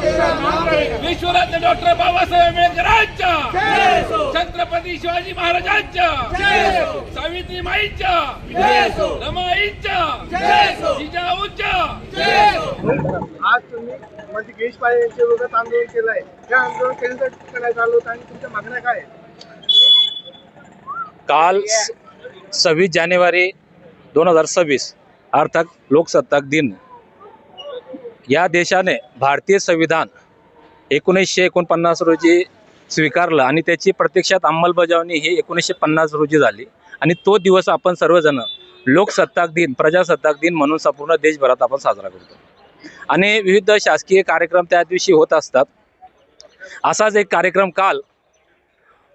विश्वरत्न doctor Babasaheb आंबेडकरांच्या, छत्रपती शिवाजी महाराजांच्या, सावित्रीमाईंच्या, रमाईंच्या, जिजाऊंच्या. आज तुम्ही म्हणजे गिरीश महाजन यांच्या विरोधात आंदोलन केलंय. त्या आंदोलन केल्यासाठी करण्यात आलं होतं आणि तुमच्या मागण्या काय आहेत? काल 26 जानेवारी 2026 अर्थात लोकसत्ताक दिन या देशाने भारतीय संविधान 1949 रोजी स्वीकारलं आणि त्याची प्रत्यक्षात अंमलबजावणी ही 1950 रोजी झाली. आणि तो दिवस आपण सर्वजण लोकसत्ताक दिन, प्रजासत्ताक दिन म्हणून संपूर्ण देशभरात आपण साजरा करतो आणि विविध शासकीय कार्यक्रम त्या दिवशी होत असतात. असाच एक कार्यक्रम काल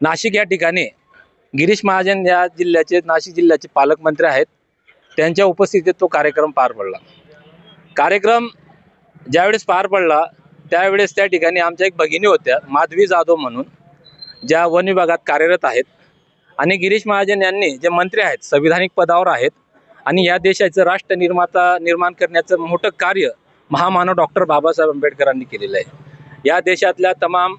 नाशिक या ठिकाणी गिरीश महाजन या जिल्ह्याचे, नाशिक जिल्ह्याचे पालकमंत्री आहेत, त्यांच्या उपस्थितीत तो कार्यक्रम पार पडला. कार्यक्रम ज्यावेळेस पार पडला त्यावेळेस त्या ठिकाणी आमच्या एक भगिनी होत्या, माधवी जाधव म्हणून, ज्या वन विभागात कार्यरत आहेत. आणि गिरीश महाजन यांनी जे मंत्री आहेत, संविधानिक पदावर आहेत आणि या देशाचं राष्ट्र निर्माण करण्याचं मोठं कार्य महामानव डॉक्टर बाबासाहेब आंबेडकरांनी केलेलं आहे. या देशातल्या तमाम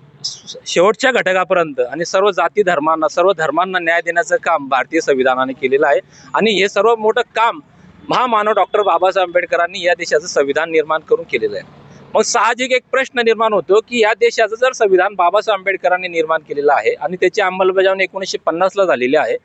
शेवटच्या घटकापर्यंत आणि सर्व जाती धर्मांना, सर्व धर्मांना न्याय देण्याचं काम भारतीय संविधानाने केलेलं आहे. आणि हे सर्व मोठं काम महामानव डॉक्टर बाबासाहेब आंबेडकरांनी या देशाचं संविधान निर्माण करून केलेलं आहे. मग साहजिक एक प्रश्न निर्माण होतो की या देशाचं जर संविधान बाबासाहेब आंबेडकरांनी निर्माण केलेलं आहे आणि त्याची अंमलबजावणी 1950ला झालेली आहे,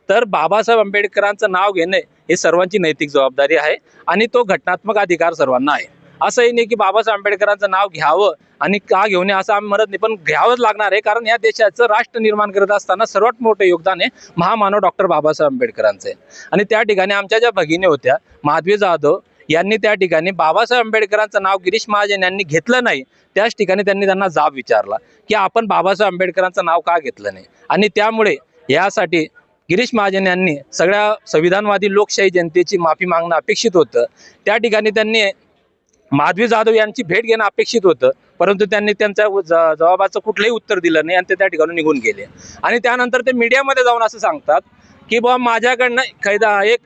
तर बाबासाहेब आंबेडकरांचं नाव घेणे हे सर्वांची नैतिक जबाबदारी आहे आणि तो घटनात्मक अधिकार सर्वांना आहे. असंही नाही की बाबासाहेब आंबेडकरांचं नाव घ्यावं आणि का घेऊ नये असं आम्ही म्हणत नाही, पण घ्यावंच लागणार आहे. कारण या देशाचं राष्ट्र निर्माण करत असताना सर्वात मोठं योगदान हे महामानव डॉक्टर बाबासाहेब आंबेडकरांचं आहे. आणि त्या ठिकाणी आमच्या ज्या भगिनी होत्या, माधवी जाधव यांनी त्या ठिकाणी बाबासाहेब आंबेडकरांचं नाव गिरीश महाजन यांनी घेतलं नाही, त्याच ठिकाणी त्यांनी त्यांना जाब विचारला की आपण बाबासाहेब आंबेडकरांचं नाव का घेतलं नाही. आणि त्यामुळे यासाठी गिरीश महाजन यांनी सगळ्या संविधानवादी लोकशाही जनतेची माफी मागणं अपेक्षित होतं. त्या ठिकाणी त्यांनी माधवी जाधव यांची भेट घेणं अपेक्षित होतं, परंतु त्यांनी त्यांच्या जबाबाचं कुठलंही उत्तर दिलं नाही आणि ते त्या ठिकाणी निघून गेले. आणि त्यानंतर ते मीडियामध्ये जाऊन असं सांगतात की बाबा माझ्याकडनं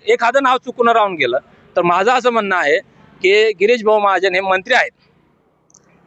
एखादं नाव चुकून राहून गेलं. तर माझं असं म्हणणं आहे की गिरीश भाऊ महाजन हे मंत्री आहेत,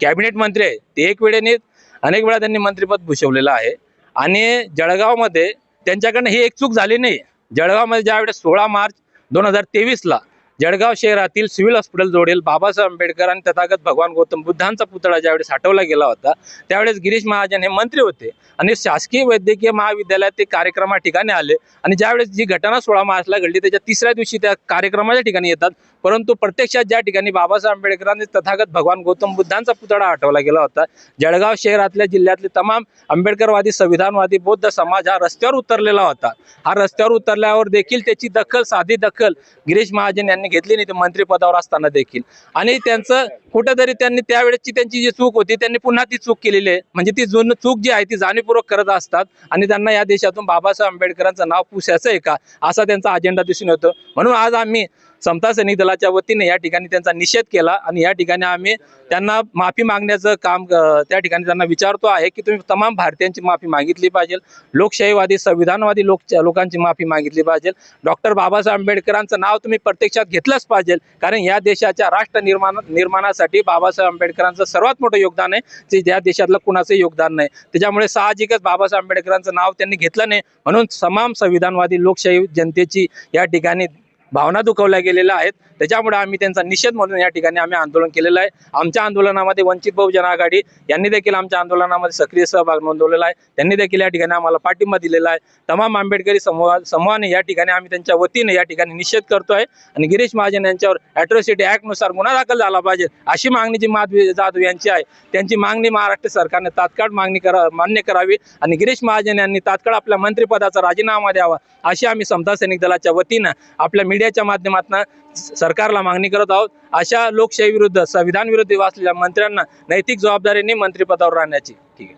कॅबिनेट मंत्री आहेत. ते एक वेळेने अनेक वेळा त्यांनी मंत्रिपद भूषवलेलं आहे. आणि जळगावमध्ये त्यांच्याकडनं ही एक चूक झाली नाही. जळगावमध्ये ज्यावेळेस 16 मार्च 2023ला जळगाव शहरातील सिव्हिल हॉस्पिटल जोडेल बाबासाहेब आंबेडकर आणि तथागत भगवान गौतम बुद्धांचा पुतळा ज्यावेळेस हटवला गेला होता, त्यावेळेस गिरीश महाजन हे मंत्री होते आणि शासकीय वैद्यकीय महाविद्यालयात ते कार्यक्रमा ठिकाणी आले. आणि ज्यावेळेस जी घटना 16 मार्चला घडली त्याच्या तिसऱ्या दिवशी त्या कार्यक्रमाच्या ठिकाणी येतात, परंतु प्रत्यक्षात ज्या ठिकाणी बाबासाहेब आंबेडकरांनी तथागत भगवान गौतम बुद्धांचा पुतळा हटवला गेला होता, जळगाव शहरातल्या जिल्ह्यातले तमाम आंबेडकरवादी, संविधानवादी, बौद्ध समाज हा रस्त्यावर उतरलेला होता. हा रस्त्यावर उतरल्यावर देखील त्याची दखल, साधी दखल गिरीश महाजन यांनी घेतली नाही, ते मंत्रिपदावर असताना देखील. आणि त्यांचं कुठेतरी त्यांनी त्यावेळेसची त्यांची जी चूक होती त्यांनी पुन्हा ती चूक केलेली आहे. म्हणजे ती चूक जी आहे ती जाणीवपूर्वक करत असतात आणि त्यांना या देशातून बाबासाहेब आंबेडकरांचं नाव पुसायचं आहे का असा त्यांचा अजेंडा दिसून येतो. म्हणून आज आम्ही समता सैनिक दलाच्या वतीने या ठिकाणी त्यांचा निषेध केला आणि या ठिकाणी आम्ही त्यांना माफी मागण्याचं काम त्या ठिकाणी त्यांना विचारतो आहे की तुम्ही तमाम भारतीयांची माफी मागितली पाहिजे, लोकशाहीवादी, संविधानवादी लोकांची माफी मागितली पाहिजे. डॉक्टर बाबासाहेब आंबेडकरांचं नाव तुम्ही प्रत्यक्षात घेतलंच पाहिजे, कारण या देशाच्या राष्ट्र निर्माणासाठी बाबासाहेब आंबेडकरांचं सर्वात मोठं योगदान आहे, जे या देशातलं कुणाचं योगदान नाही. त्याच्यामुळे साहजिकच बाबासाहेब आंबेडकरांचं नाव त्यांनी घेतलं नाही, म्हणून तमाम संविधानवादी लोकशाही जनतेची या ठिकाणी भावना दुखवल्या गेलेल्या आहेत. त्याच्यामुळे आम्ही त्यांचा निषेध म्हणून या ठिकाणी आम्ही आंदोलन केलेलं आहे. आमच्या आंदोलनामध्ये वंचित बहुजन आघाडी यांनी देखील आमच्या आंदोलनामध्ये सक्रिय सहभाग नोंदवलेला आहे. त्यांनी देखील या ठिकाणी आम्हाला पाठिंबा दिलेला आहे. तमाम आंबेडकरी समूहाने या ठिकाणी आम्ही त्यांच्या वतीने या ठिकाणी निषेध करतोय आणि गिरीश महाजन यांच्यावर ॲट्रॉसिटी ॲक्टनुसार गुन्हा दाखल झाला पाहिजे अशी मागणी जी माधवी जाधव यांची आहे, त्यांची मागणी महाराष्ट्र सरकारने तात्काळ मान्य करावी आणि गिरीश महाजन यांनी तात्काळ आपल्या मंत्रिपदाचा राजीनामा द्यावा अशी आम्ही समता सैनिक दलाच्या वतीनं आपल्या मीडियाच्या माध्यमातून सरकारला मागणी करत आहोत. अशा लोकशाही विरुद्ध, संविधान विरुद्ध असलेल्या मंत्र्यांना नैतिक जबाबदारीने मंत्रिपदावर राहण्याची. ठीक आहे.